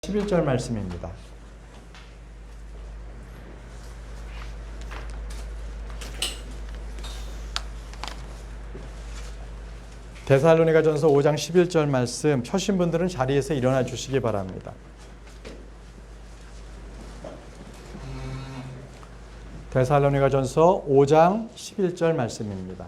11절 말씀입니다. 데살로니가전서 5장 11절 말씀 펴신 분들은 자리에서 일어나 주시기 바랍니다. 데살로니가전서 5장 11절 말씀입니다.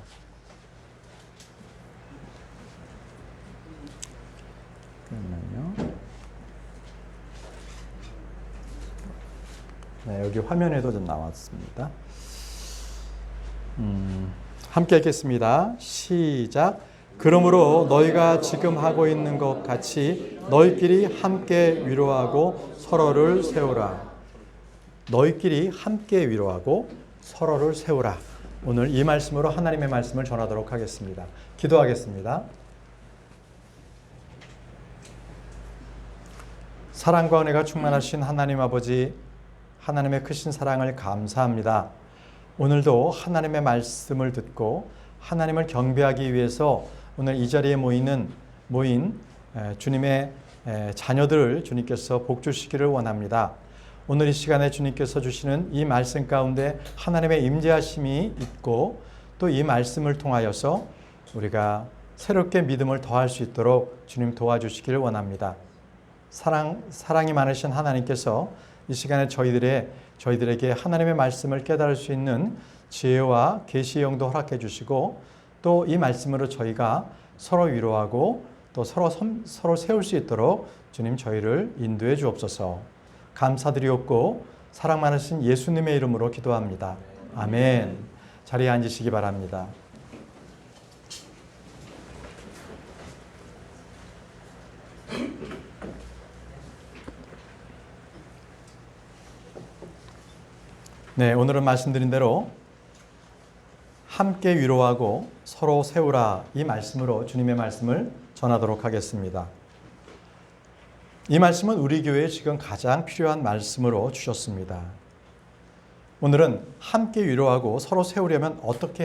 네, 여기 화면에도 좀 나왔습니다. 함께 읽겠습니다. 시작. 그러므로 너희가 지금 하고 있는 것 같이 너희끼리 함께 위로하고 서로를 세우라. 너희끼리 함께 위로하고 서로를 세우라. 오늘 이 말씀으로 하나님의 말씀을 전하도록 하겠습니다. 기도하겠습니다. 사랑과 은혜가 충만하신 하나님 아버지, 하나님의 크신 사랑을 감사합니다. 오늘도 하나님의 말씀을 듣고 하나님을 경배하기 위해서 오늘 이 자리에 모인 주님의 자녀들을 주님께서 복 주시기를 원합니다. 오늘 이 시간에 주님께서 주시는 이 말씀 가운데 하나님의 임재하심이 있고 또 이 말씀을 통하여서 우리가 새롭게 믿음을 더할 수 있도록 주님 도와주시기를 원합니다. 사랑이 많으신 하나님께서 이 시간에 저희들에게 하나님의 말씀을 깨달을 수 있는 지혜와 계시의 영도 허락해 주시고 또 이 말씀으로 저희가 서로 위로하고 또 서로 세울 수 있도록 주님 저희를 인도해 주옵소서. 감사드리옵고 사랑 많으신 예수님의 이름으로 기도합니다. 아멘. 자리에 앉으시기 바랍니다. 네, 오늘은 말씀드린 대로 함께 위로하고 서로 세우라 이 말씀으로 주님의 말씀을 전하도록 하겠습니다. 이 말씀은 우리 교회에 지금 가장 필요한 말씀으로 주셨습니다. 오늘은 함께 위로하고 서로 세우려면 어떻게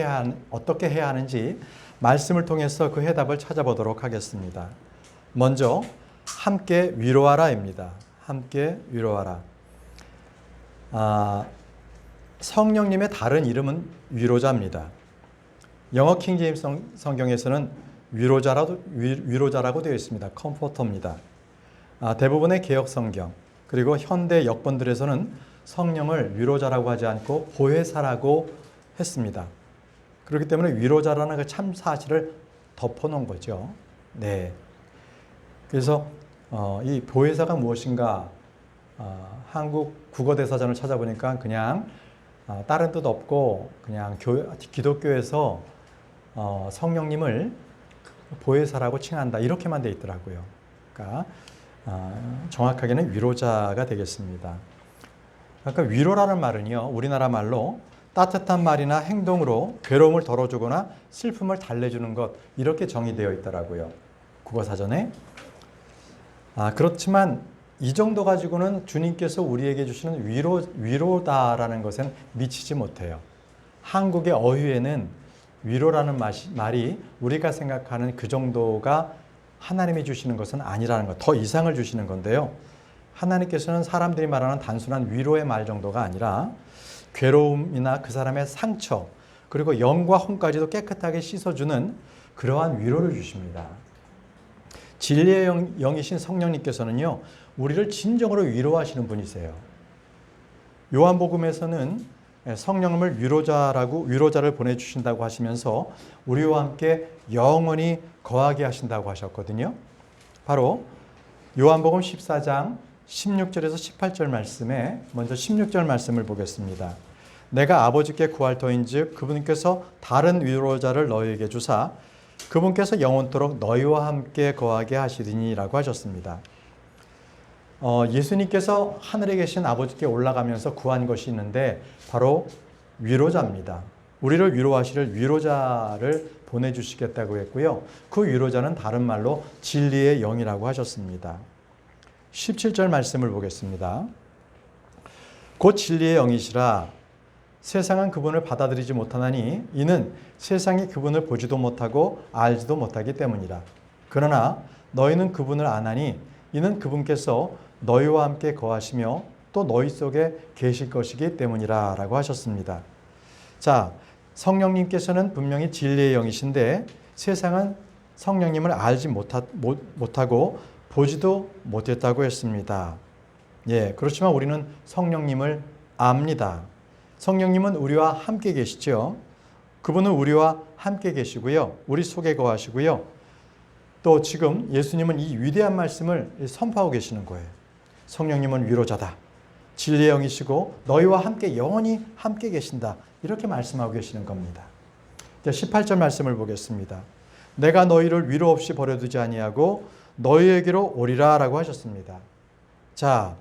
해야 하는지 말씀을 통해서 그 해답을 찾아보도록 하겠습니다. 먼저 함께 위로하라입니다. 함께 위로하라. 성령님의 다른 이름은 위로자입니다. 영어 킹제임스 성경에서는 위로자라고 되어 있습니다. 컴포터입니다. 대부분의 개역 성경 그리고 현대 역본들에서는 성령을 위로자라고 하지 않고 보혜사라고 했습니다. 그렇기 때문에 위로자라는 그 참 사실을 덮어놓은 거죠. 네. 그래서 이 보혜사가 무엇인가 한국 국어대사전을 찾아보니까 그냥 다른 뜻 없고 그냥 기독교에서 성령님을 보혜사라고 칭한다 이렇게만 돼 있더라고요. 그러니까 정확하게는 위로자가 되겠습니다. 아까 위로라는 말은요, 우리나라 말로 따뜻한 말이나 행동으로 괴로움을 덜어주거나 슬픔을 달래주는 것 이렇게 정의되어 있더라고요. 국어사전에. 그렇지만 이 정도 가지고는 주님께서 우리에게 주시는 위로다라는 것엔 미치지 못해요. 한국의 어휘에는 위로라는 말이 우리가 생각하는 그 정도가 하나님이 주시는 것은 아니라는 것, 더 이상을 주시는 건데요. 하나님께서는 사람들이 말하는 단순한 위로의 말 정도가 아니라 괴로움이나 그 사람의 상처, 그리고 영과 혼까지도 깨끗하게 씻어주는 그러한 위로를 주십니다. 진리의 영이신 성령님께서는요, 우리를 진정으로 위로하시는 분이세요. 요한복음에서는 성령님을 위로자를 보내주신다고 하시면서 우리와 함께 영원히 거하게 하신다고 하셨거든요. 바로 요한복음 14장 16절에서 18절 말씀에 먼저 16절 말씀을 보겠습니다. 내가 아버지께 구할 터인즉 그분께서 다른 위로자를 너희에게 주사 그분께서 영원토록 너희와 함께 거하게 하시리니라고 하셨습니다. 예수님께서 하늘에 계신 아버지께 올라가면서 구한 것이 있는데 바로 위로자입니다. 우리를 위로하시를 위로자를 보내주시겠다고 했고요. 그 위로자는 다른 말로 진리의 영이라고 하셨습니다. 17절 말씀을 보겠습니다. 곧 진리의 영이시라 세상은 그분을 받아들이지 못하나니 이는 세상이 그분을 보지도 못하고 알지도 못하기 때문이라. 그러나 너희는 그분을 아나니 이는 그분께서 너희와 함께 거하시며 또 너희 속에 계실 것이기 때문이라 라고 하셨습니다. 자, 성령님께서는 분명히 진리의 영이신데 세상은 성령님을 알지 못하고 보지도 못했다고 했습니다. 예, 그렇지만 우리는 성령님을 압니다. 성령님은 우리와 함께 계시죠. 그분은 우리와 함께 계시고요. 우리 속에 거하시고요. 또 지금 예수님은 이 위대한 말씀을 선포하고 계시는 거예요. 성령님은 위로자다. 진리의 영이시고 너희와 함께 영원히 함께 계신다. 이렇게 말씀하고 계시는 겁니다. 18절 말씀을 보겠습니다. 내가 너희를 위로 없이 버려두지 아니하고 너희에게로 오리라 라고 하셨습니다. 자,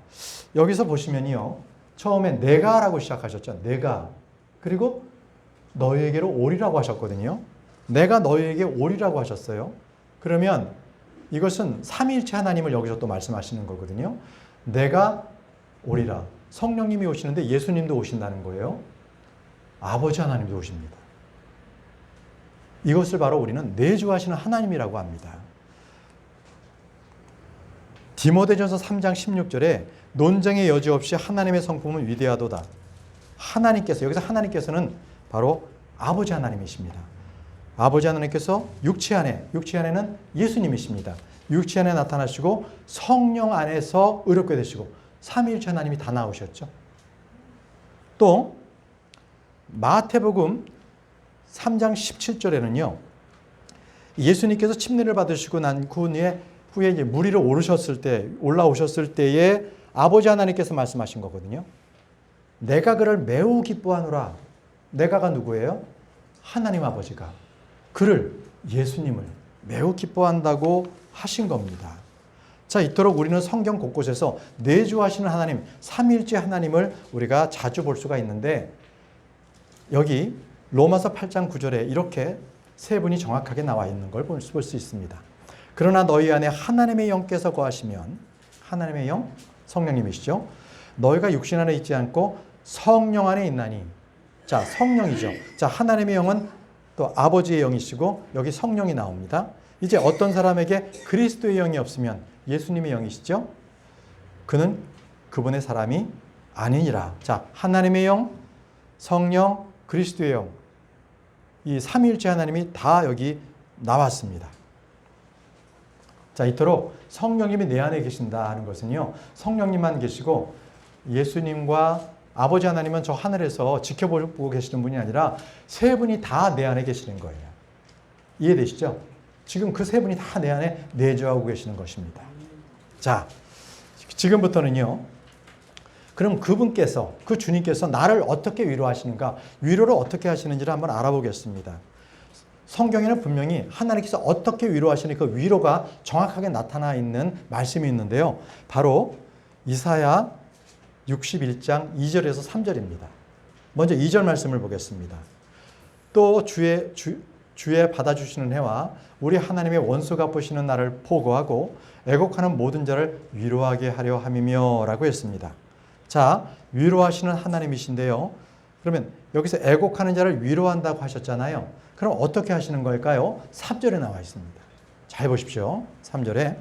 여기서 보시면요. 처음에 내가 라고 시작하셨죠. 내가. 그리고 너희에게로 오리라고 하셨거든요. 내가 너희에게 오리라고 하셨어요. 그러면 이것은 삼위일체 하나님을 여기서 또 말씀하시는 거거든요. 내가 오리라. 성령님이 오시는데 예수님도 오신다는 거예요. 아버지 하나님도 오십니다. 이것을 바로 우리는 내주하시는 하나님이라고 합니다. 디모데전서 3장 16절에 논쟁의 여지 없이 하나님의 성품은 위대하도다. 하나님께서, 여기서 하나님께서는 바로 아버지 하나님이십니다. 아버지 하나님께서 육체 안에는 예수님이십니다. 육체 안에 나타나시고 성령 안에서 의롭게 되시고 삼위일체 하나님이 다 나오셨죠. 또 마태복음 3장 17절에는요. 예수님께서 침례를 받으시고 난 후에 이제 물 위로 올라오셨을 때에 아버지 하나님께서 말씀하신 거거든요. 내가 그를 매우 기뻐하노라. 내가가 누구예요? 하나님 아버지가 그를, 예수님을 매우 기뻐한다고 하신 겁니다. 자, 이토록 우리는 성경 곳곳에서 내주하시는 하나님, 삼위일체 하나님을 우리가 자주 볼 수가 있는데 여기 로마서 8장 9절에 이렇게 세 분이 정확하게 나와 있는 걸 볼 수 있습니다. 그러나 너희 안에 하나님의 영께서 거하시면, 하나님의 영, 성령님이시죠. 너희가 육신 안에 있지 않고 성령 안에 있나니. 자, 성령이죠. 자, 하나님의 영은 또 아버지의 영이시고 여기 성령이 나옵니다. 이제 어떤 사람에게 그리스도의 영이 없으면 예수님의 영이시죠. 그는 그분의 사람이 아니니라. 자, 하나님의 영, 성령, 그리스도의 영. 이 삼위일체 하나님이 다 여기 나왔습니다. 자, 이토록 성령님이 내 안에 계신다는 것은요. 성령님만 계시고 예수님과 아버지 하나님은 저 하늘에서 지켜보고 계시는 분이 아니라 세 분이 다 내 안에 계시는 거예요. 이해되시죠? 지금 그 세 분이 다 내 안에 내주하고 계시는 것입니다. 자, 지금부터는요. 그럼 그분께서, 그 주님께서 나를 어떻게 위로하시는가, 위로를 어떻게 하시는지를 한번 알아보겠습니다. 성경에는 분명히 하나님께서 어떻게 위로하시는 그 위로가 정확하게 나타나 있는 말씀이 있는데요. 바로 이사야 61장 2절에서 3절입니다. 먼저 2절 말씀을 보겠습니다. 또 주의 받아주시는 해와 우리 하나님의 원수 갚으시는 날을 포고하고 애곡하는 모든 자를 위로하게 하려 함이며 라고 했습니다. 자, 위로하시는 하나님이신데요. 그러면 여기서 애곡하는 자를 위로한다고 하셨잖아요. 그럼 어떻게 하시는 걸까요? 3절에 나와 있습니다. 잘 보십시오. 3절에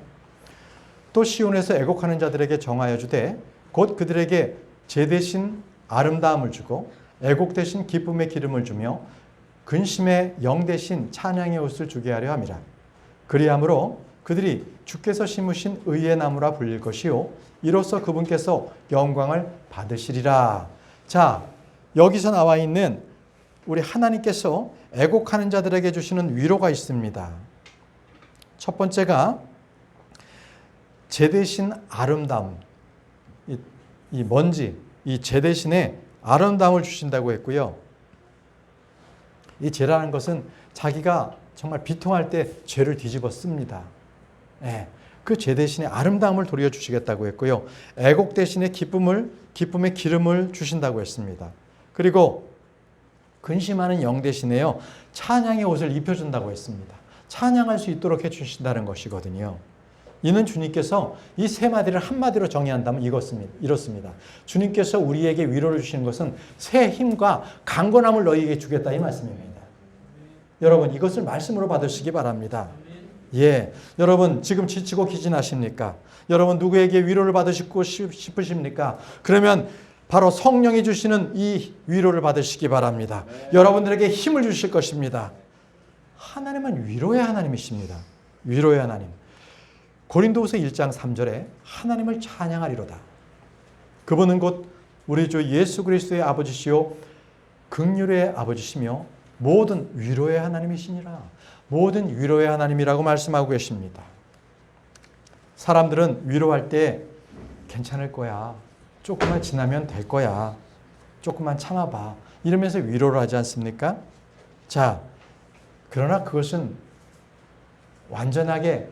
또 시온에서 애곡하는 자들에게 정하여 주되 곧 그들에게 제 대신 아름다움을 주고 애곡 대신 기쁨의 기름을 주며 근심의 영 대신 찬양의 옷을 주게 하려 함이라. 그리함으로 그들이 주께서 심으신 의의 나무라 불릴 것이요 이로써 그분께서 영광을 받으시리라. 자, 여기서 나와 있는 우리 하나님께서 애곡하는 자들에게 주시는 위로가 있습니다. 첫 번째가 제 대신 아름다움. 이 먼지, 이 제 대신에 아름다움을 주신다고 했고요. 이 죄라는 것은 자기가 정말 비통할 때 죄를 뒤집어 씁니다. 네, 그 죄 대신에 아름다움을 돌려주시겠다고 했고요. 애곡 대신에 기쁨의 기름을 주신다고 했습니다. 그리고 근심하는 영 대신에요. 찬양의 옷을 입혀준다고 했습니다. 찬양할 수 있도록 해주신다는 것이거든요. 이는 주님께서 이 세 마디를 한마디로 정의한다면 이렇습니다. 주님께서 우리에게 위로를 주시는 것은 새 힘과 강건함을 너희에게 주겠다 이 말씀입니다. 여러분 이것을 말씀으로 받으시기 바랍니다. 예, 여러분 지금 지치고 기진하십니까? 여러분 누구에게 위로를 받으시고 싶으십니까? 그러면 바로 성령이 주시는 이 위로를 받으시기 바랍니다. 여러분들에게 힘을 주실 것입니다. 하나님은 위로의 하나님이십니다. 위로의 하나님. 고린도후서 1장 3절에 하나님을 찬양하리로다. 그분은 곧 우리 주 예수 그리스도의 아버지시요 긍휼의 아버지시며 모든 위로의 하나님이시니라. 모든 위로의 하나님이라고 말씀하고 계십니다. 사람들은 위로할 때 괜찮을 거야. 조금만 지나면 될 거야. 조금만 참아봐. 이러면서 위로를 하지 않습니까? 자, 그러나 그것은 완전하게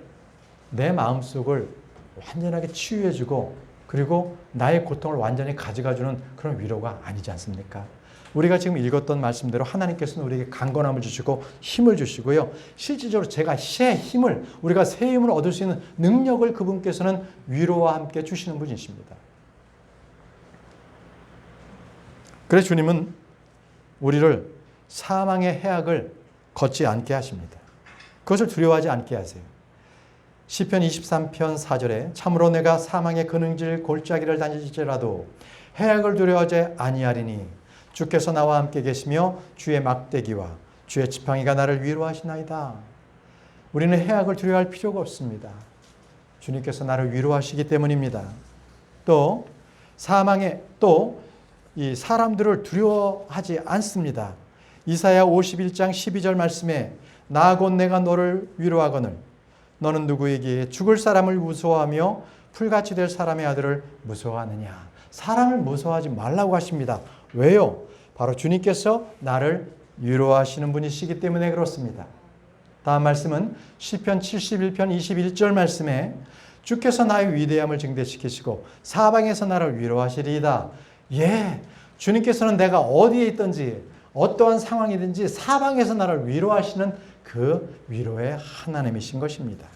내 마음속을 완전하게 치유해주고 그리고 나의 고통을 완전히 가져가주는 그런 위로가 아니지 않습니까? 우리가 지금 읽었던 말씀대로 하나님께서는 우리에게 강건함을 주시고 힘을 주시고요. 실질적으로 우리가 새 힘을 얻을 수 있는 능력을 그분께서는 위로와 함께 주시는 분이십니다. 그래서 주님은 우리를 사망의 해악을 걷지 않게 하십니다. 그것을 두려워하지 않게 하세요. 시편 23편 4절에 참으로 내가 사망의 그능질 골짜기를 다닐지라도 해악을 두려워하지 아니하리니 주께서 나와 함께 계시며 주의 막대기와 주의 지팡이가 나를 위로하시나이다. 우리는 해악을 두려워할 필요가 없습니다. 주님께서 나를 위로하시기 때문입니다. 또 이 사람들을 두려워하지 않습니다. 이사야 51장 12절 말씀에 나 곧 내가 너를 위로하거늘 너는 누구에게 죽을 사람을 무서워하며 풀같이 될 사람의 아들을 무서워하느냐. 사람을 무서워하지 말라고 하십니다. 왜요? 바로 주님께서 나를 위로하시는 분이시기 때문에 그렇습니다. 다음 말씀은 시편 71편 21절 말씀에 주께서 나의 위대함을 증대시키시고 사방에서 나를 위로하시리이다. 예, 주님께서는 내가 어디에 있든지 어떠한 상황이든지 사방에서 나를 위로하시는 그 위로의 하나님이신 것입니다.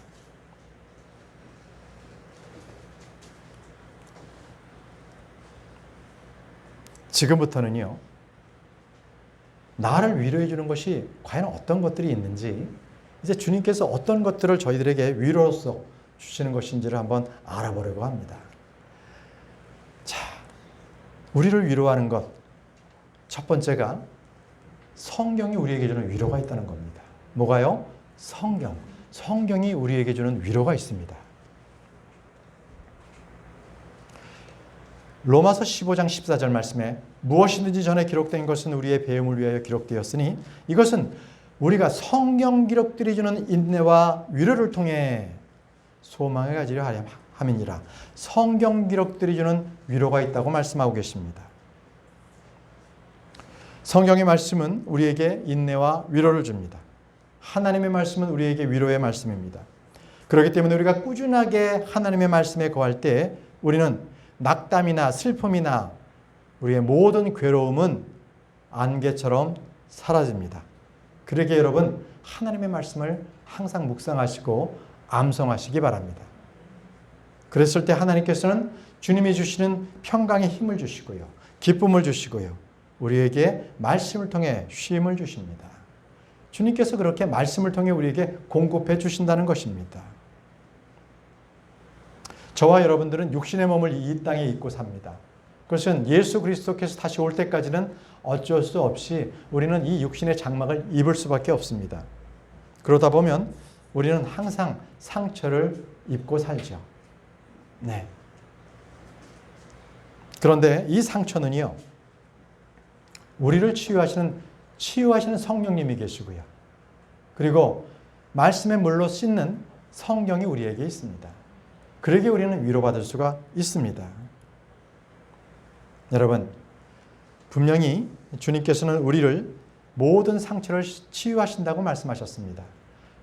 지금부터는요, 나를 위로해 주는 것이 과연 어떤 것들이 있는지, 이제 주님께서 어떤 것들을 저희들에게 위로로서 주시는 것인지를 한번 알아보려고 합니다. 자, 우리를 위로하는 것, 첫 번째가 성경이 우리에게 주는 위로가 있다는 겁니다. 뭐가요? 성경이 우리에게 주는 위로가 있습니다. 로마서 15장 14절 말씀에 무엇이든지 전에 기록된 것은 우리의 배움을 위하여 기록되었으니 이것은 우리가 성경 기록들이 주는 인내와 위로를 통해 소망을 가지려 함이니라. 성경 기록들이 주는 위로가 있다고 말씀하고 계십니다. 성경의 말씀은 우리에게 인내와 위로를 줍니다. 하나님의 말씀은 우리에게 위로의 말씀입니다. 그렇기 때문에 우리가 꾸준하게 하나님의 말씀에 거할 때 우리는 낙담이나 슬픔이나 우리의 모든 괴로움은 안개처럼 사라집니다. 그러기에 여러분 하나님의 말씀을 항상 묵상하시고 암송하시기 바랍니다. 그랬을 때 하나님께서는 주님이 주시는 평강의 힘을 주시고요. 기쁨을 주시고요. 우리에게 말씀을 통해 쉼을 주십니다. 주님께서 그렇게 말씀을 통해 우리에게 공급해 주신다는 것입니다. 저와 여러분들은 육신의 몸을 이 땅에 입고 삽니다. 그것은 예수 그리스도께서 다시 올 때까지는 어쩔 수 없이 우리는 이 육신의 장막을 입을 수밖에 없습니다. 그러다 보면 우리는 항상 상처를 입고 살죠. 네. 그런데 이 상처는요, 우리를 치유하시는 성령님이 계시고요. 그리고 말씀의 물로 씻는 성경이 우리에게 있습니다. 그러기에 우리는 위로받을 수가 있습니다. 여러분, 분명히 주님께서는 우리를 모든 상처를 치유하신다고 말씀하셨습니다.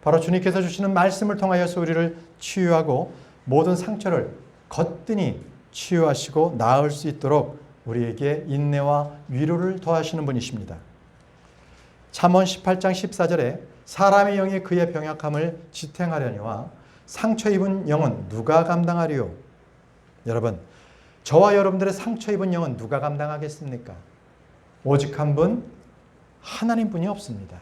바로 주님께서 주시는 말씀을 통하여서 우리를 치유하고 모든 상처를 거뜬히 치유하시고 나을 수 있도록 우리에게 인내와 위로를 더하시는 분이십니다. 잠언 18장 14절에 사람의 영이 그의 병약함을 지탱하려니와 상처 입은 영은 누가 감당하리요? 여러분, 저와 여러분들의 상처 입은 영은 누가 감당하겠습니까? 오직 한 분, 하나님뿐이 없습니다.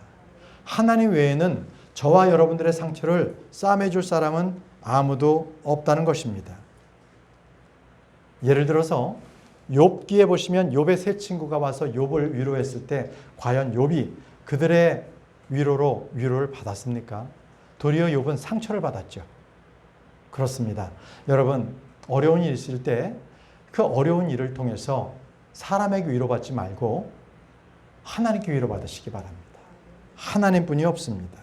하나님 외에는 저와 여러분들의 상처를 싸매줄 사람은 아무도 없다는 것입니다. 예를 들어서 욥기에 보시면 욥의 세 친구가 와서 욥을 위로했을 때 과연 욥이 그들의 위로를 받았습니까? 도리어 욥은 상처를 받았죠. 그렇습니다. 여러분, 어려운 일이 있을 때 그 어려운 일을 통해서 사람에게 위로받지 말고 하나님께 위로받으시기 바랍니다. 하나님뿐이 없습니다.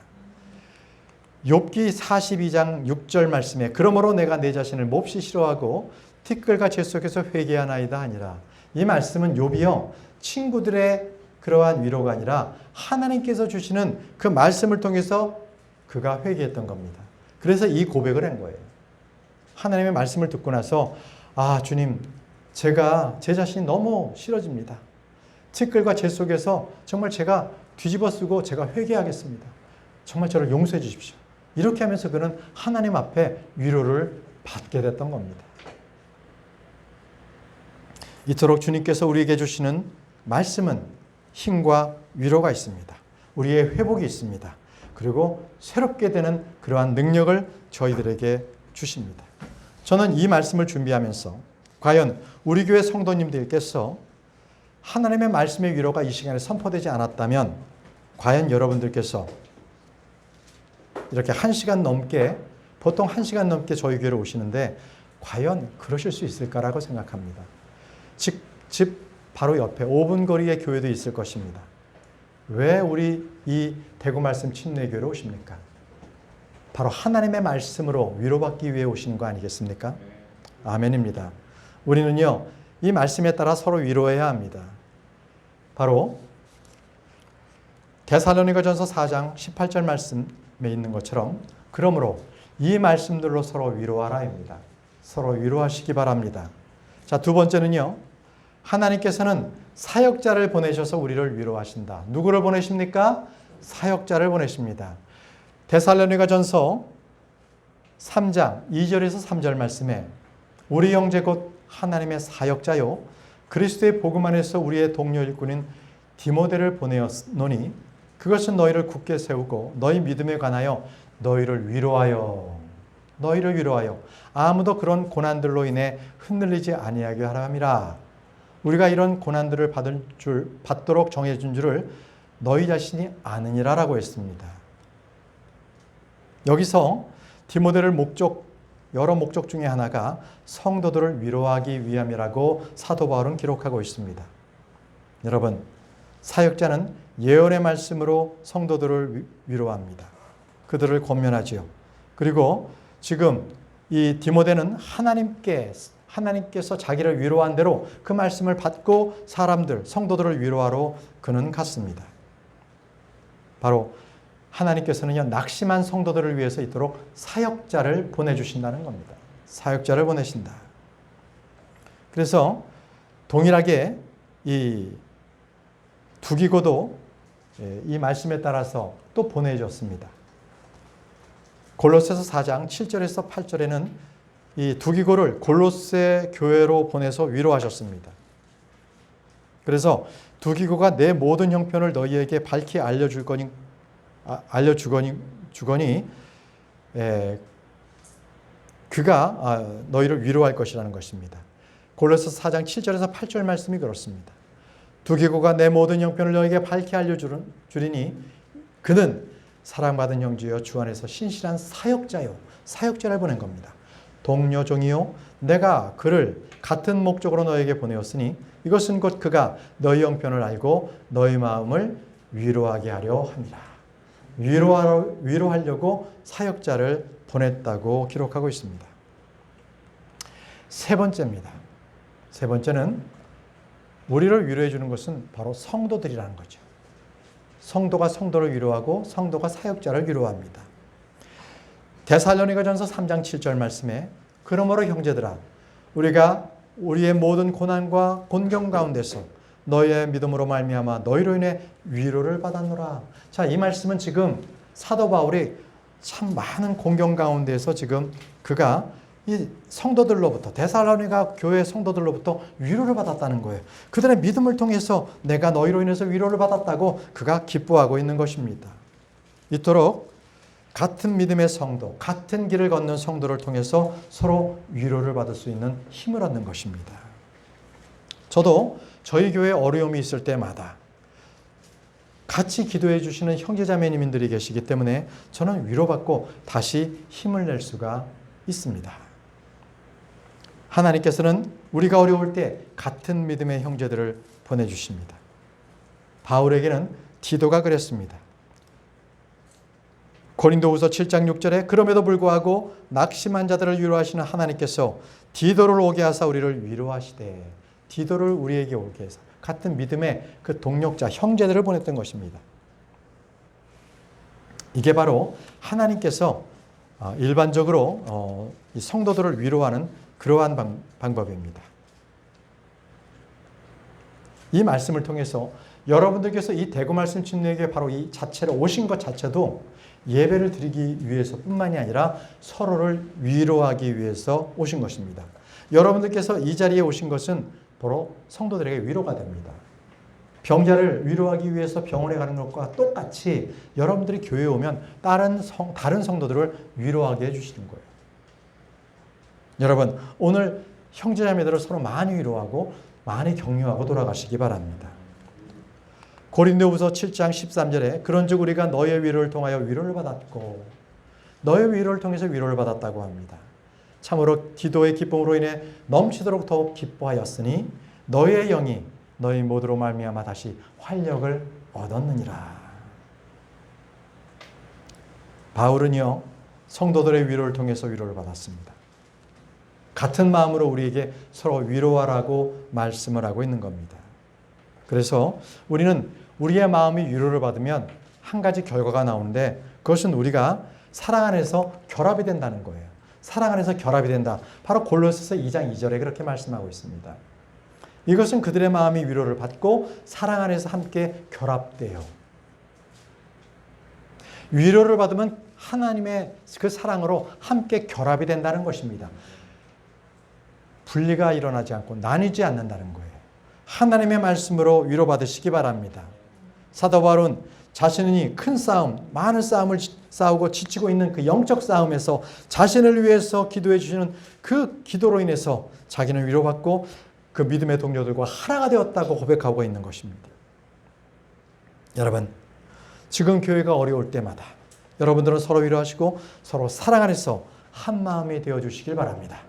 욥기 42장 6절 말씀에 그러므로 내가 내 자신을 몹시 싫어하고 티끌과 재 속에서 회개하나이다 하니라. 이 말씀은 욥이요 친구들의 그러한 위로가 아니라 하나님께서 주시는 그 말씀을 통해서 그가 회개했던 겁니다. 그래서 이 고백을 한 거예요. 하나님의 말씀을 듣고 나서 주님, 제가 제 자신이 너무 싫어집니다. 티끌과 재 속에서 정말 제가 뒤집어 쓰고 제가 회개하겠습니다. 정말 저를 용서해 주십시오. 이렇게 하면서 그는 하나님 앞에 위로를 받게 됐던 겁니다. 이토록 주님께서 우리에게 주시는 말씀은 힘과 위로가 있습니다. 우리의 회복이 있습니다. 그리고 새롭게 되는 그러한 능력을 저희들에게 주십니다. 저는 이 말씀을 준비하면서 과연 우리 교회 성도님들께서 하나님의 말씀의 위로가 이 시간에 선포되지 않았다면 과연 여러분들께서 이렇게 1시간 넘게 보통 1시간 넘게 저희 교회로 오시는데 과연 그러실 수 있을까라고 생각합니다. 집 바로 옆에 5분 거리의 교회도 있을 것입니다. 왜 우리 이 대구 말씀 침례교회로 오십니까? 바로 하나님의 말씀으로 위로받기 위해 오시는 거 아니겠습니까? 아멘입니다. 우리는요, 이 말씀에 따라 서로 위로해야 합니다. 바로 데살로니가전서 4장 18절 말씀에 있는 것처럼 그러므로 이 말씀들로 서로 위로하라입니다. 서로 위로하시기 바랍니다. 자, 두 번째는요. 하나님께서는 사역자를 보내셔서 우리를 위로하신다. 누구를 보내십니까? 사역자를 보내십니다. 데살로니가전서 3장 2절에서 3절 말씀에 우리 형제 곧 하나님의 사역자요 그리스도의 복음 안에서 우리의 동료 일꾼인 디모데를 보내었노니 그것은 너희를 굳게 세우고 너희 믿음에 관하여 너희를 위로하여 아무도 그런 고난들로 인해 흔들리지 아니하게 하라 함이라. 우리가 이런 고난들을 받도록 정해준 줄을 너희 자신이 아느니라라고 했습니다. 여기서 디모데를 여러 목적 중에 하나가 성도들을 위로하기 위함이라고 사도 바울은 기록하고 있습니다. 여러분, 사역자는 예언의 말씀으로 성도들을 위로합니다. 그들을 권면하지요. 그리고 지금 이 디모데는 하나님께서 자기를 위로한 대로 그 말씀을 받고 성도들을 위로하러 그는 갔습니다. 바로 하나님께서는요, 낙심한 성도들을 위해서 이토록 사역자를 보내주신다는 겁니다. 사역자를 보내신다. 그래서 동일하게 이 두기고도 이 말씀에 따라서 또 보내줬습니다. 골로새서 4장 7절에서 8절에는 이 두기고를 골로새 교회로 보내서 위로하셨습니다. 그래서 두기고가 내 모든 형편을 너희에게 밝히 알려주거니 그가 너희를 위로할 것이라는 것입니다. 골로새서 4장 7절에서 8절 말씀이 그렇습니다. 두기고가 내 모든 형편을 너희에게 밝히 알려주리니 그는 사랑받은 형제여 주 안에서 신실한 사역자를 보낸 겁니다. 동료 종이요 내가 그를 같은 목적으로 너에게 보내었으니 이것은 곧 그가 너희 형편을 알고 너희 마음을 위로하게 하려 함이라. 위로하려고 사역자를 보냈다고 기록하고 있습니다. 세 번째입니다. 세 번째는 우리를 위로해 주는 것은 바로 성도들이라는 거죠. 성도가 성도를 위로하고 성도가 사역자를 위로합니다. 데살로니가전서 3장 7절 말씀에 그러므로 형제들아 우리가 우리의 모든 고난과 곤경 가운데서 너희의 믿음으로 말미암아 너희로 인해 위로를 받았노라. 자, 이 말씀은 지금 사도 바울이 참 많은 곤경 가운데서 지금 그가 이 성도들로부터 데살로니가 교회 성도들로부터 위로를 받았다는 거예요. 그들의 믿음을 통해서 내가 너희로 인해서 위로를 받았다고 그가 기뻐하고 있는 것입니다. 이토록 같은 믿음의 성도, 같은 길을 걷는 성도를 통해서 서로 위로를 받을 수 있는 힘을 얻는 것입니다. 저도 저희 교회에 어려움이 있을 때마다 같이 기도해 주시는 형제자매님들이 계시기 때문에 저는 위로받고 다시 힘을 낼 수가 있습니다. 하나님께서는 우리가 어려울 때 같은 믿음의 형제들을 보내주십니다. 바울에게는 디도가 그랬습니다. 고린도후서 7장 6절에 그럼에도 불구하고 낙심한 자들을 위로하시는 하나님께서 디도를 오게 하사 우리를 위로하시되, 디도를 우리에게 오게 해서 같은 믿음의 그 동력자, 형제들을 보냈던 것입니다. 이게 바로 하나님께서 일반적으로 이 성도들을 위로하는 그러한 방법입니다. 이 말씀을 통해서 여러분들께서 이 대구 말씀 침례교회 바로 이 자체로 오신 것 자체도 예배를 드리기 위해서 뿐만이 아니라 서로를 위로하기 위해서 오신 것입니다. 여러분들께서 이 자리에 오신 것은 바로 성도들에게 위로가 됩니다. 병자를 위로하기 위해서 병원에 가는 것과 똑같이 여러분들이 교회에 오면 다른 성도들을 위로하게 해주시는 거예요. 여러분, 오늘 형제자매들을 서로 많이 위로하고 많이 격려하고 돌아가시기 바랍니다. 고린도후서 7장 13절에 그런즉 우리가 너의 위로를 통하여 위로를 받았고, 너의 위로를 통해서 위로를 받았다고 합니다. 참으로 디도의 기쁨으로 인해 넘치도록 더욱 기뻐하였으니 너의 영이 너희 모두로 말미암아 다시 활력을 얻었느니라. 바울은요, 성도들의 위로를 통해서 위로를 받았습니다. 같은 마음으로 우리에게 서로 위로하라고 말씀을 하고 있는 겁니다. 그래서 우리는 우리의 마음이 위로를 받으면 한 가지 결과가 나오는데, 그것은 우리가 사랑 안에서 결합이 된다는 거예요. 사랑 안에서 결합이 된다. 바로 골로새서 2장 2절에 그렇게 말씀하고 있습니다. 이것은 그들의 마음이 위로를 받고 사랑 안에서 함께 결합돼요. 위로를 받으면 하나님의 그 사랑으로 함께 결합이 된다는 것입니다. 분리가 일어나지 않고 나뉘지 않는다는 거예요. 하나님의 말씀으로 위로받으시기 바랍니다. 사도 바울은 자신이 큰 싸움, 많은 싸움을 싸우고 지치고 있는 그 영적 싸움에서 자신을 위해서 기도해 주시는 그 기도로 인해서 자기는 위로받고 그 믿음의 동료들과 하나가 되었다고 고백하고 있는 것입니다. 여러분, 지금 교회가 어려울 때마다 여러분들은 서로 위로하시고 서로 사랑 안에서 한 마음이 되어주시길 바랍니다.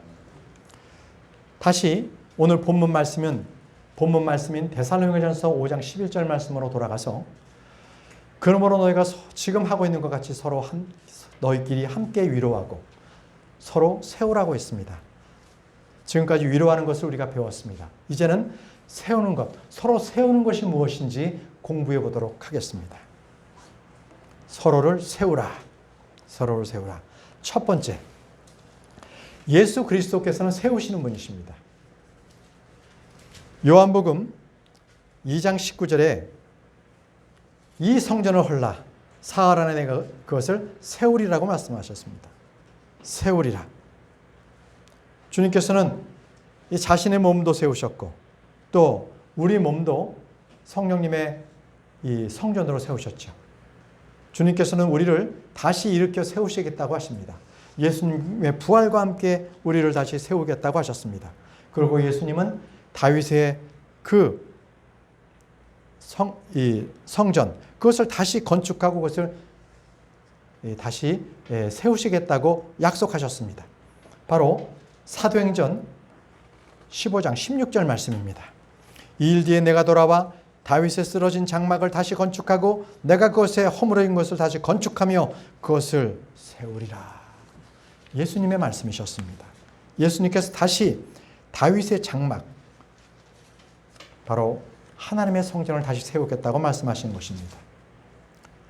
다시 오늘 본문 말씀인 데살로니가전서 5장 11절 말씀으로 돌아가서 그러므로 너희가 지금 하고 있는 것 같이 서로 너희끼리 함께 위로하고 서로 세우라고 했습니다. 지금까지 위로하는 것을 우리가 배웠습니다. 이제는 세우는 것, 서로 세우는 것이 무엇인지 공부해 보도록 하겠습니다. 서로를 세우라. 서로를 세우라. 첫 번째, 예수 그리스도께서는 세우시는 분이십니다. 요한복음 2장 19절에 이 성전을 헐라 사흘 안에 내가 그것을 세우리라고 말씀하셨습니다. 세우리라. 주님께서는 이 자신의 몸도 세우셨고 또 우리 몸도 성령님의 이 성전으로 세우셨죠. 주님께서는 우리를 다시 일으켜 세우시겠다고 하십니다. 예수님의 부활과 함께 우리를 다시 세우겠다고 하셨습니다. 그리고 예수님은 다윗의 그 성전, 그것을 다시 건축하고 그것을 다시 세우시겠다고 약속하셨습니다. 바로 사도행전 15장 16절 말씀입니다. 이 일 뒤에 내가 돌아와 다윗의 쓰러진 장막을 다시 건축하고 내가 그것에 허물어진 것을 다시 건축하며 그것을 세우리라. 예수님의 말씀이셨습니다. 예수님께서 다시 다윗의 장막, 바로 하나님의 성전을 다시 세우겠다고 말씀하신 것입니다.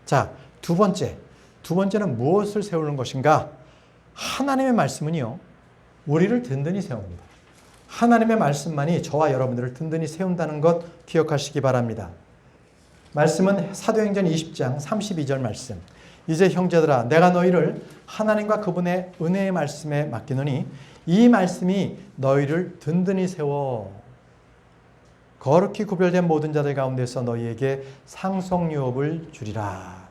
자, 두 번째는 무엇을 세우는 것인가? 하나님의 말씀은요, 우리를 든든히 세웁니다. 하나님의 말씀만이 저와 여러분들을 든든히 세운다는 것 기억하시기 바랍니다. 말씀은 사도행전 20장 32절 말씀. 이제 형제들아, 내가 너희를 하나님과 그분의 은혜의 말씀에 맡기노니 이 말씀이 너희를 든든히 세워 거룩히 구별된 모든 자들 가운데서 너희에게 상속 유업을 주리라.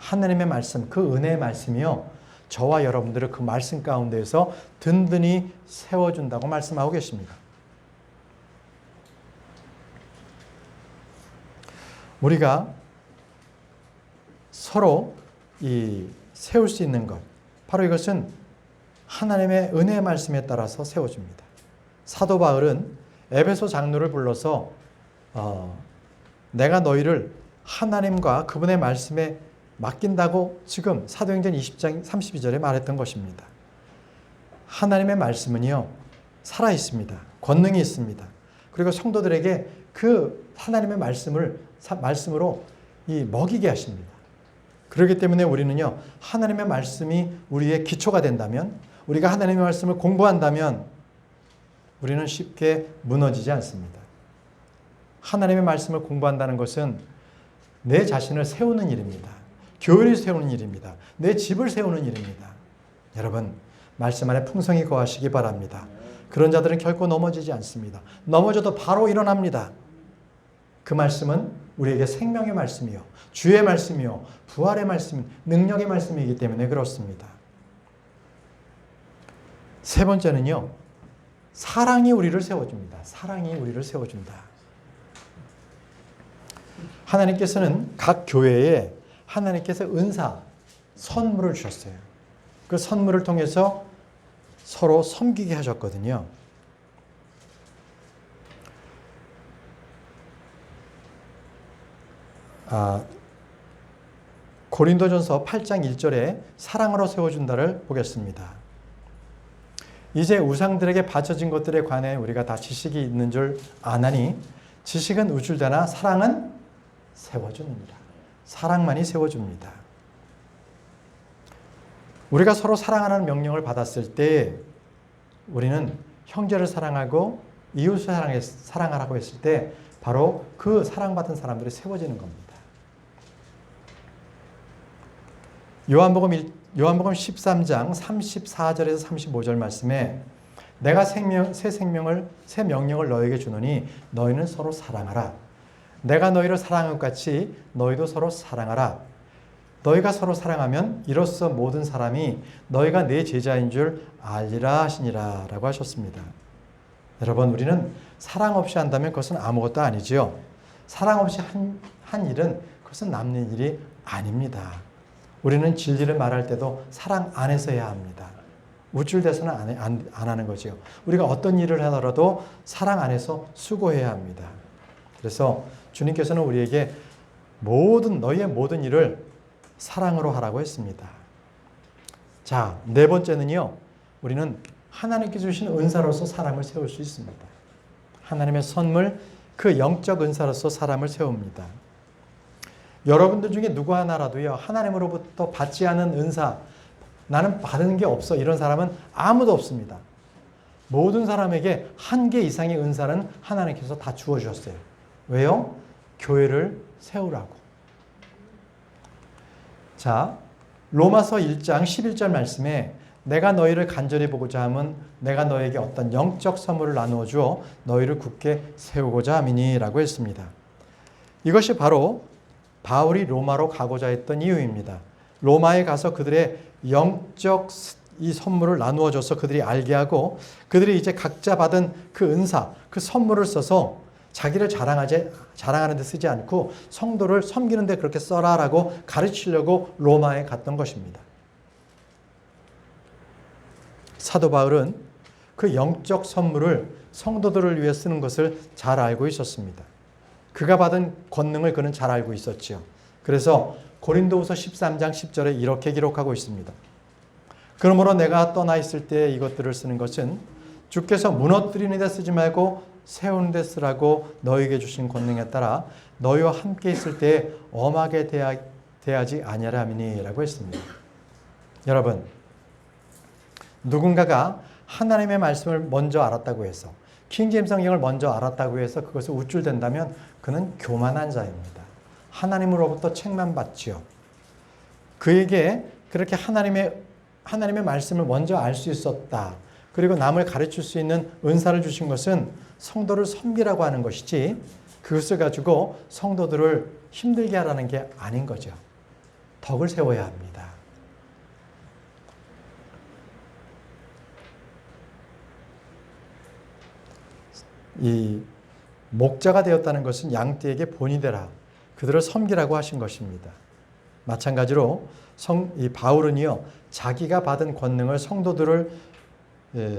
하나님의 말씀, 그 은혜의 말씀이요, 저와 여러분들을 그 말씀 가운데에서 든든히 세워준다고 말씀하고 계십니다. 우리가 서로 세울 수 있는 것, 바로 이것은 하나님의 은혜의 말씀에 따라서 세워줍니다. 사도 바울은 에베소 장로를 불러서 내가 너희를 하나님과 그분의 말씀에 맡긴다고 지금 사도행전 20장 32절에 말했던 것입니다. 하나님의 말씀은요, 살아있습니다. 권능이 있습니다. 그리고 성도들에게 그 하나님의 말씀으로 먹이게 하십니다. 그렇기 때문에 우리는요, 하나님의 말씀이 우리의 기초가 된다면, 우리가 하나님의 말씀을 공부한다면 우리는 쉽게 무너지지 않습니다. 하나님의 말씀을 공부한다는 것은 내 자신을 세우는 일입니다. 교회를 세우는 일입니다. 내 집을 세우는 일입니다. 여러분, 말씀 안에 풍성히 거하시기 바랍니다. 그런 자들은 결코 넘어지지 않습니다. 넘어져도 바로 일어납니다. 그 말씀은 우리에게 생명의 말씀이요, 주의 말씀이요, 부활의 말씀, 능력의 말씀이기 때문에 그렇습니다. 세 번째는요, 사랑이 우리를 세워줍니다. 사랑이 우리를 세워준다. 하나님께서는 각 교회에 하나님께서 은사, 선물을 주셨어요. 그 선물을 통해서 서로 섬기게 하셨거든요. 고린도전서 8장 1절에 사랑으로 세워준다를 보겠습니다. 이제 우상들에게 바쳐진 것들에 관해 우리가 다 지식이 있는 줄 아나니 지식은 우쭐대나 사랑은 세워줍니다. 사랑만이 세워줍니다. 우리가 서로 사랑하는 명령을 받았을 때 우리는 형제를 사랑하고 이웃을 사랑하라고 했을 때 바로 그 사랑받은 사람들이 세워지는 겁니다. 요한복음 13장 34절에서 35절 말씀에 내가 새 명령을 너에게 주노니 너희는 서로 사랑하라. 내가 너희를 사랑한 것 같이 너희도 서로 사랑하라. 너희가 서로 사랑하면 이로써 모든 사람이 너희가 내 제자인 줄 알리라 하시니라 라고 하셨습니다. 여러분, 우리는 사랑 없이 한다면 그것은 아무것도 아니지요. 사랑 없이 한 일은 그것은 남는 일이 아닙니다. 우리는 진리를 말할 때도 사랑 안에서 해야 합니다. 우쭐대서는 안 하는 거죠. 우리가 어떤 일을 하더라도 사랑 안에서 수고해야 합니다. 그래서 주님께서는 우리에게 너희의 모든 일을 사랑으로 하라고 했습니다. 자, 네 번째는요, 우리는 하나님께 주신 은사로서 사람을 세울 수 있습니다. 하나님의 선물, 그 영적 은사로서 사람을 세웁니다. 여러분들 중에 누구 하나라도요, 하나님으로부터 받지 않은 은사, 나는 받은 게 없어, 이런 사람은 아무도 없습니다. 모든 사람에게 한 개 이상의 은사는 하나님께서 다 주어주셨어요. 왜요? 교회를 세우라고. 자, 로마서 1장 11절 말씀에 내가 너희를 간절히 보고자 함은 내가 너에게 어떤 영적 선물을 나누어 주어 너희를 굳게 세우고자 함이니 라고 했습니다. 이것이 바로 바울이 로마로 가고자 했던 이유입니다. 로마에 가서 그들의 영적 이 선물을 나누어 줘서 그들이 알게 하고 그들이 이제 각자 받은 그 은사, 그 선물을 써서 자기를 자랑하는 데 쓰지 않고 성도를 섬기는 데 그렇게 써라라고 가르치려고 로마에 갔던 것입니다. 사도 바울은 그 영적 선물을 성도들을 위해 쓰는 것을 잘 알고 있었습니다. 그가 받은 권능을 그는 잘 알고 있었지요. 그래서 고린도후서 13장 10절에 이렇게 기록하고 있습니다. 그러므로 내가 떠나 있을 때 이것들을 쓰는 것은 주께서 무너뜨리는 데 쓰지 말고 세우는 데 쓰라고 너희에게 주신 권능에 따라 너희와 함께 있을 때 엄하게 대하지 아니하라 함이니 라고 했습니다. 여러분, 누군가가 하나님의 말씀을 먼저 알았다고 해서 킹제임스 성경을 먼저 알았다고 해서 그것을 우쭐댄다면 그는 교만한 자입니다. 하나님으로부터 책만 받지요. 그에게 그렇게 하나님의 말씀을 먼저 알 수 있었다. 그리고 남을 가르칠 수 있는 은사를 주신 것은 성도를 섬기라고 하는 것이지 그것을 가지고 성도들을 힘들게 하라는 게 아닌 거죠. 덕을 세워야 합니다. 이 목자가 되었다는 것은 양떼에게 본이 되라. 그들을 섬기라고 하신 것입니다. 마찬가지로 이 바울은요, 자기가 받은 권능을 성도들을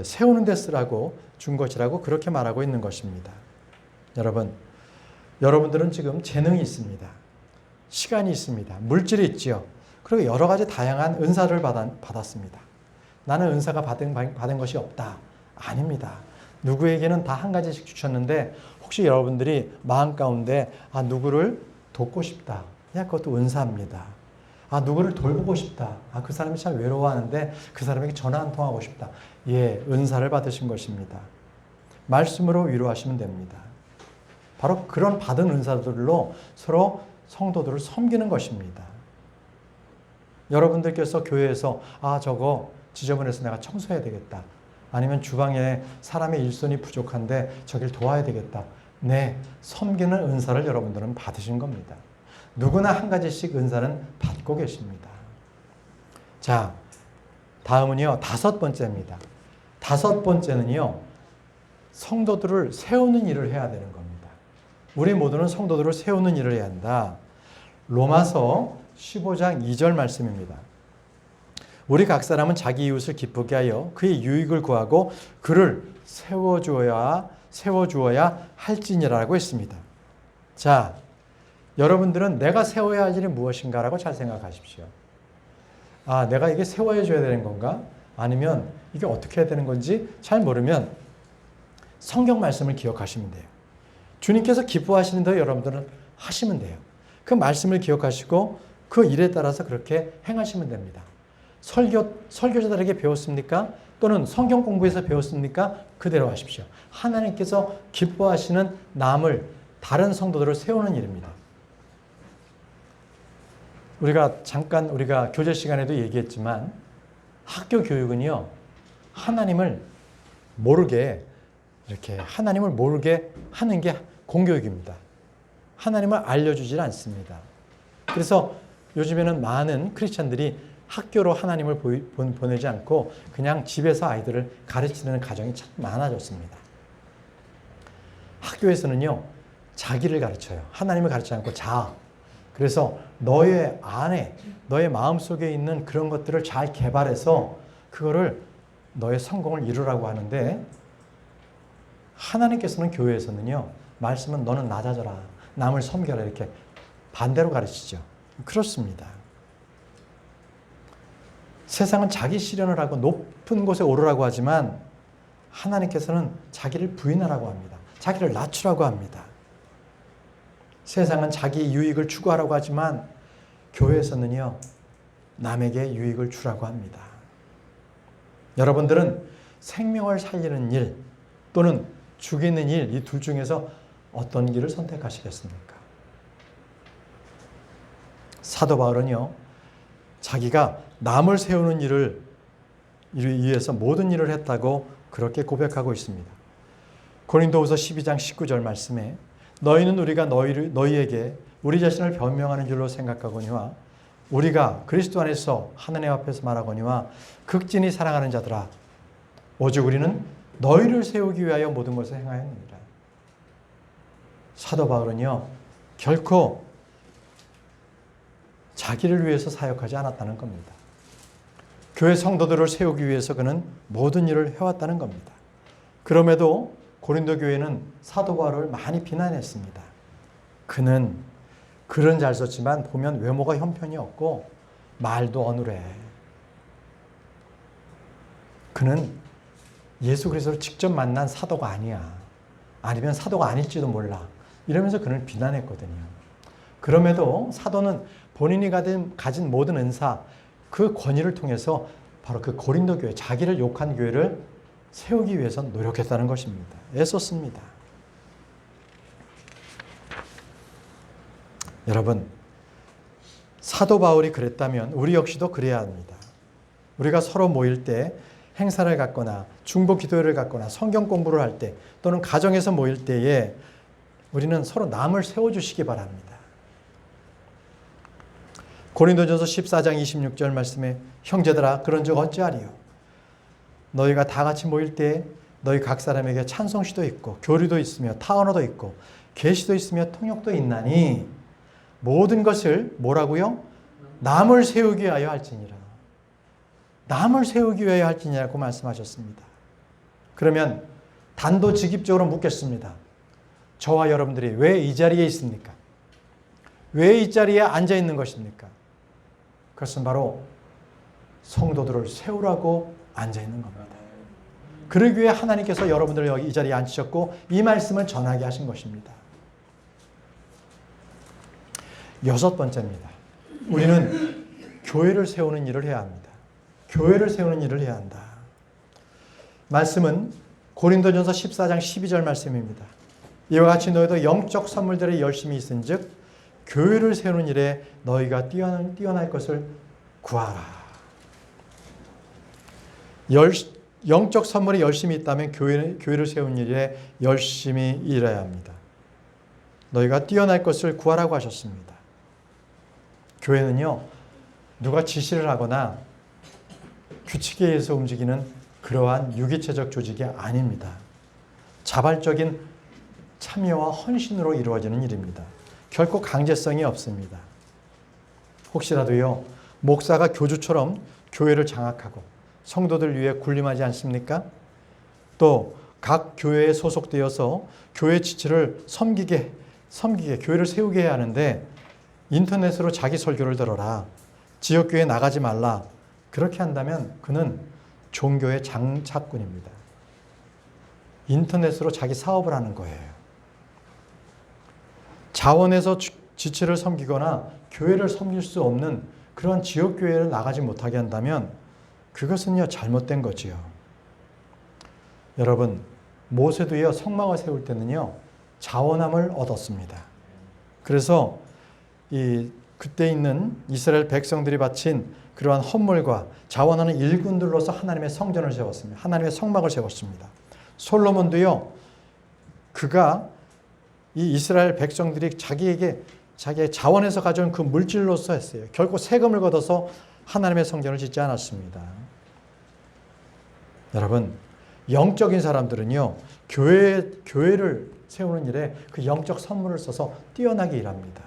세우는 데 쓰라고 준 것이라고 그렇게 말하고 있는 것입니다. 여러분들은 지금 재능이 있습니다. 시간이 있습니다. 물질이 있지요. 그리고 여러 가지 다양한 은사를 받았습니다. 나는 은사가 받은 것이 없다. 아닙니다. 누구에게는 다 한 가지씩 주셨는데 혹시 여러분들이 마음 가운데 누구를 돕고 싶다. 그것도 은사입니다. 누구를 돌보고 싶다. 그 사람이 참 외로워하는데 그 사람에게 전화 한 통하고 싶다. 은사를 받으신 것입니다. 말씀으로 위로하시면 됩니다. 바로 그런 받은 은사들로 서로 성도들을 섬기는 것입니다. 여러분들께서 교회에서 저거 지저분해서 내가 청소해야 되겠다. 아니면 주방에 사람의 일손이 부족한데 저길 도와야 되겠다. 섬기는 은사를 여러분들은 받으신 겁니다. 누구나 한 가지씩 은사는 받고 계십니다. 자, 다음은요, 5번째입니다. 5번째는요, 성도들을 세우는 일을 해야 되는 겁니다. 우리 모두는 성도들을 세우는 일을 해야 한다. 로마서 15장 2절 말씀입니다. 우리 각 사람은 자기 이웃을 기쁘게 하여 그의 유익을 구하고 그를 세워주어야 할지니라고 했습니다. 자, 여러분들은 내가 세워야 할 일이 무엇인가라고 잘 생각하십시오. 내가 이게 세워야 줘야 되는 건가? 아니면 이게 어떻게 해야 되는 건지 잘 모르면 성경 말씀을 기억하시면 돼요. 주님께서 기뻐하시는 대로 여러분들은 하시면 돼요. 그 말씀을 기억하시고 그 일에 따라서 그렇게 행하시면 됩니다. 설교자들에게 배웠습니까? 또는 성경 공부에서 배웠습니까? 그대로 하십시오. 하나님께서 기뻐하시는 다른 성도들을 세우는 일입니다. 우리가 교제 시간에도 얘기했지만 학교 교육은요, 하나님을 모르게 하는 게 공교육입니다. 하나님을 알려주질 않습니다. 그래서 요즘에는 많은 크리스찬들이 학교로 하나님을 보내지 않고 그냥 집에서 아이들을 가르치는 가정이 참 많아졌습니다. 학교에서는요, 자기를 가르쳐요. 하나님을 가르치지 않고 그래서 너의 안에, 너의 마음속에 있는 그런 것들을 잘 개발해서 그거를 너의 성공을 이루라고 하는데, 하나님께서는 교회에서는요, 말씀은 너는 낮아져라, 남을 섬겨라, 이렇게 반대로 가르치죠. 그렇습니다. 세상은 자기 실현을 하고 높은 곳에 오르라고 하지만 하나님께서는 자기를 부인하라고 합니다. 자기를 낮추라고 합니다. 세상은 자기 유익을 추구하라고 하지만 교회에서는요, 남에게 유익을 주라고 합니다. 여러분들은 생명을 살리는 일 또는 죽이는 일, 이 둘 중에서 어떤 길을 선택하시겠습니까? 사도 바울은요, 자기가 남을 세우는 일을 위해서 모든 일을 했다고 그렇게 고백하고 있습니다. 고린도후서 12장 19절 말씀에 너희는 우리가 너희에게 우리 자신을 변명하는 줄로 생각하거니와 우리가 그리스도 안에서 하나님 앞에서 말하거니와 극진히 사랑하는 자들아, 오직 우리는 너희를 세우기 위하여 모든 것을 행하였느니라. 사도 바울은요, 결코 자기를 위해서 사역하지 않았다는 겁니다. 교회 성도들을 세우기 위해서 그는 모든 일을 해왔다는 겁니다. 그럼에도 고린도 교회는 사도 바울을 많이 비난했습니다. 그는 글은 잘 썼지만 보면 외모가 형편이 없고 말도 어눌해. 그는 예수 그리스도를 직접 만난 사도가 아니야. 아니면 사도가 아닐지도 몰라. 이러면서 그를 비난했거든요. 그럼에도 사도는 본인이 가진 모든 은사, 그 권위를 통해서 바로 그 고린도 교회, 자기를 욕한 교회를 세우기 위해서 노력했다는 것입니다. 애썼습니다. 여러분, 사도 바울이 그랬다면 우리 역시도 그래야 합니다. 우리가 서로 모일 때 행사를 갖거나 중보 기도회를 갖거나 성경 공부를 할 때 또는 가정에서 모일 때에 우리는 서로 남을 세워주시기 바랍니다. 고린도전서 14장 26절 말씀에 형제들아 그런 적 어찌하리요. 너희가 다 같이 모일 때 너희 각 사람에게 찬송시도 있고 교류도 있으며 타언어도 있고 계시도 있으며 통역도 있나니 모든 것을 뭐라고요? 남을 세우기 위하여 할지니라. 남을 세우기 위하여 할지니라고 말씀하셨습니다. 그러면 단도직입적으로 묻겠습니다. 저와 여러분들이 왜 이 자리에 있습니까? 왜 이 자리에 앉아 있는 것입니까? 그것은 바로 성도들을 세우라고 앉아 있는 겁니다. 그러기 위해 하나님께서 여러분들을 여기 이 자리에 앉히셨고 이 말씀을 전하게 하신 것입니다. 여섯 번째입니다. 우리는 교회를 세우는 일을 해야 합니다. 교회를 세우는 일을 해야 한다. 말씀은 고린도전서 14장 12절 말씀입니다. 이와 같이 너희도 영적 선물들에 열심히 있은즉 교회를 세우는 일에 너희가 뛰어날 것을 구하라. 영적 선물이 열심히 있다면 교회를 세우는 일에 열심히 일해야 합니다. 너희가 뛰어날 것을 구하라고 하셨습니다. 교회는요, 누가 지시를 하거나 규칙에 의해서 움직이는 그러한 유기체적 조직이 아닙니다. 자발적인 참여와 헌신으로 이루어지는 일입니다. 결코 강제성이 없습니다. 혹시라도요, 목사가 교주처럼 교회를 장악하고 성도들 위해 군림하지 않습니까? 또 각 교회에 소속되어서 교회 지체를 섬기게 교회를 세우게 해야 하는데 인터넷으로 자기 설교를 들어라. 지역교회 나가지 말라. 그렇게 한다면 그는 종교의 장착꾼입니다. 인터넷으로 자기 사업을 하는 거예요. 자원에서 지체를 섬기거나 교회를 섬길 수 없는 그런 지역교회를 나가지 못하게 한다면 그것은요 잘못된 거지요. 여러분, 모세도요 성막을 세울 때는요 자원함을 얻었습니다. 그래서 그때 있는 이스라엘 백성들이 바친 그러한 헌물과 자원하는 일꾼들로서 하나님의 성전을 세웠습니다. 하나님의 성막을 세웠습니다. 솔로몬도요, 그가 이 이스라엘 백성들이 자기의 자원에서 가져온 그 물질로서 했어요. 결코 세금을 걷어서 하나님의 성전을 짓지 않았습니다. 여러분, 영적인 사람들은요, 교회를 세우는 일에 그 영적 선물을 써서 뛰어나게 일합니다.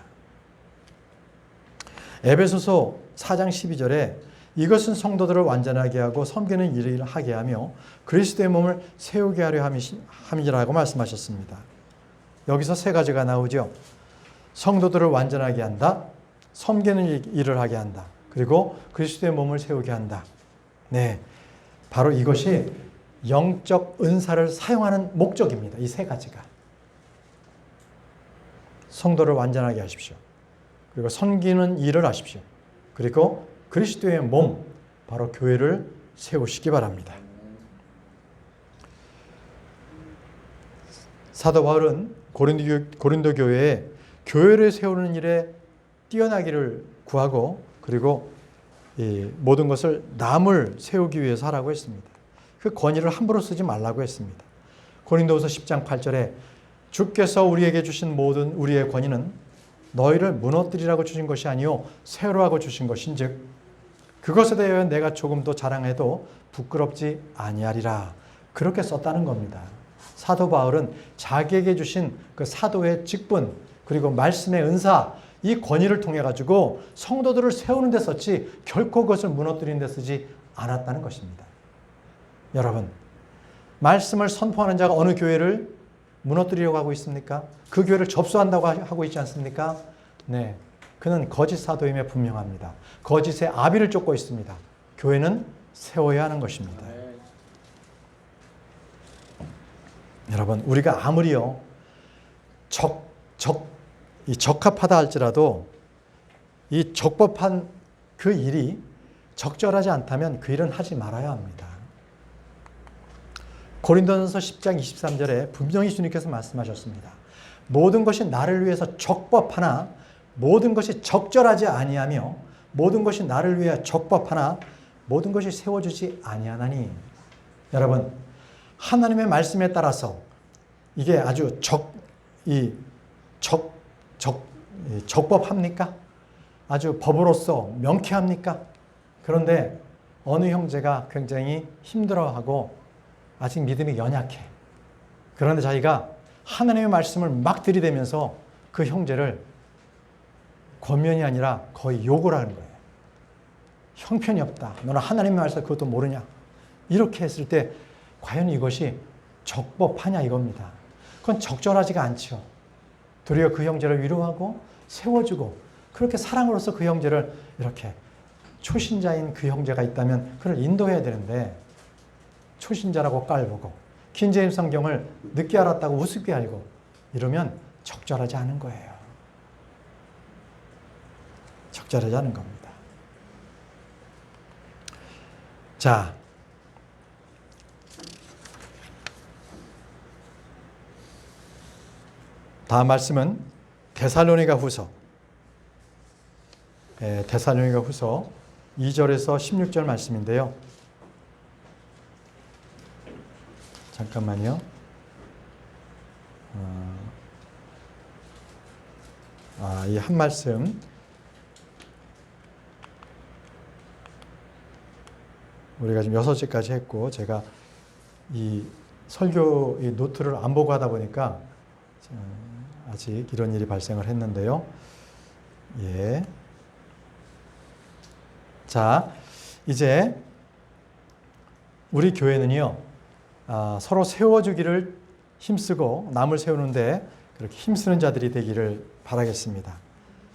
에베소서 4장 12절에 이것은 성도들을 완전하게 하고 섬기는 일을 하게 하며 그리스도의 몸을 세우게 하려 함이라고 말씀하셨습니다. 여기서 세 가지가 나오죠. 성도들을 완전하게 한다, 섬기는 일을 하게 한다, 그리고 그리스도의 몸을 세우게 한다. 네, 바로 이것이 영적 은사를 사용하는 목적입니다. 이 세 가지가. 성도를 완전하게 하십시오. 그리고 섬기는 일을 하십시오. 그리고 그리스도의 몸, 바로 교회를 세우시기 바랍니다. 사도 바울은 고린도 교회에 교회를 세우는 일에 뛰어나기를 구하고 그리고 이 모든 것을 남을 세우기 위해서 하라고 했습니다. 그 권위를 함부로 쓰지 말라고 했습니다. 고린도후서 10장 8절에 주께서 우리에게 주신 모든 우리의 권위는 너희를 무너뜨리라고 주신 것이 아니요 새로 하고 주신 것인즉 그것에 대하여 내가 조금도 자랑해도 부끄럽지 아니하리라. 그렇게 썼다는 겁니다. 사도 바울은 자기에게 주신 그 사도의 직분 그리고 말씀의 은사 이 권위를 통해 가지고 성도들을 세우는 데 썼지 결코 그것을 무너뜨리는 데 쓰지 않았다는 것입니다. 여러분, 말씀을 선포하는 자가 어느 교회를 무너뜨리려고 하고 있습니까? 그 교회를 접수한다고 하고 있지 않습니까? 네, 그는 거짓 사도임에 분명합니다. 거짓의 아비를 쫓고 있습니다. 교회는 세워야 하는 것입니다. 여러분, 우리가 아무리요 적합하다 할지라도 이 적법한 그 일이 적절하지 않다면 그 일은 하지 말아야 합니다. 고린도전서 10장 23절에 분명히 주님께서 말씀하셨습니다. 모든 것이 나를 위해서 적법하나 모든 것이 적절하지 아니하며 모든 것이 나를 위해 적법하나 모든 것이 세워주지 아니하나니. 여러분, 하나님의 말씀에 따라서 이게 아주 적법합니까? 아주 법으로서 명쾌합니까? 그런데 어느 형제가 굉장히 힘들어하고 아직 믿음이 연약해. 그런데 자기가 하나님의 말씀을 막 들이대면서 그 형제를 권면이 아니라 거의 욕을 하는 거예요. 형편이 없다. 너는 하나님의 말씀 그것도 모르냐. 이렇게 했을 때 과연 이것이 적법하냐 이겁니다. 그건 적절하지가 않죠. 도리어 그 형제를 위로하고 세워주고 그렇게 사랑으로서 그 형제를 이렇게 초신자인 그 형제가 있다면 그를 인도해야 되는데 초신자라고 깔보고 킹제임스 성경을 늦게 알았다고 우습게 알고 이러면 적절하지 않은 거예요. 적절하지 않은 겁니다. 자, 다음 말씀은 데살로니가 후서 2절에서 16절 말씀인데요. 잠깐만요. 이 한 말씀 우리가 지금 6시까지 했고 제가 이 설교 이 노트를 안 보고 하다 보니까 아직 이런 일이 발생을 했는데요. 예. 자, 이제 우리 교회는요, 서로 세워주기를 힘쓰고 남을 세우는데 그렇게 힘쓰는 자들이 되기를 바라겠습니다.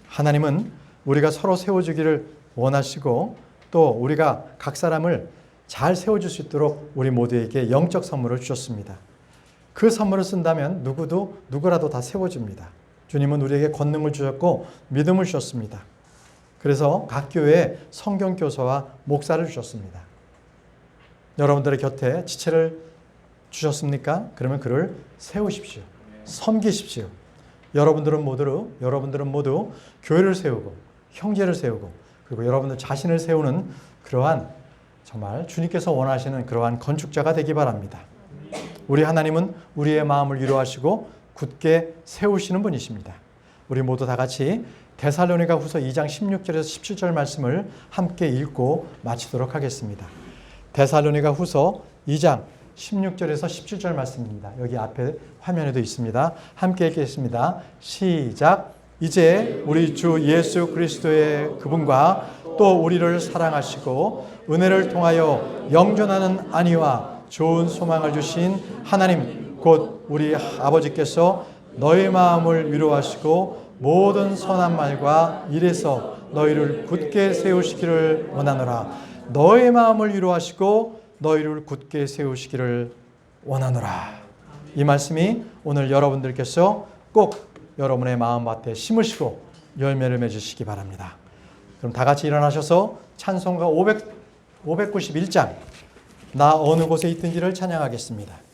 하나님은 우리가 서로 세워주기를 원하시고 또 우리가 각 사람을 잘 세워줄 수 있도록 우리 모두에게 영적 선물을 주셨습니다. 그 선물을 쓴다면 누구라도 다 세워줍니다. 주님은 우리에게 권능을 주셨고 믿음을 주셨습니다. 그래서 각 교회에 성경교사와 목사를 주셨습니다. 여러분들의 곁에 지체를 주셨습니까? 그러면 그를 세우십시오. 섬기십시오. 여러분들은 모두 교회를 세우고 형제를 세우고 그리고 여러분들 자신을 세우는 그러한 정말 주님께서 원하시는 그러한 건축자가 되기 바랍니다. 우리 하나님은 우리의 마음을 위로하시고 굳게 세우시는 분이십니다. 우리 모두 다 같이 데살로니가 후서 2장 16절에서 17절 말씀을 함께 읽고 마치도록 하겠습니다. 데살로니가 후서 2장 16절에서 17절 말씀입니다. 여기 앞에 화면에도 있습니다. 함께 읽겠습니다. 시작. 이제 우리 주 예수 그리스도의 그분과 또 우리를 사랑하시고 은혜를 통하여 영존하는 안위와 좋은 소망을 주신 하나님 곧 우리 아버지께서 너희 마음을 위로하시고 모든 선한 말과 일에서 너희를 굳게 세우시기를 원하노라. 너의 마음을 위로하시고 너희를 굳게 세우시기를 원하노라. 이 말씀이 오늘 여러분들께서 꼭 여러분의 마음밭에 심으시고 열매를 맺으시기 바랍니다. 그럼 다 같이 일어나셔서 찬송가 591장 나 어느 곳에 있든지를 찬양하겠습니다.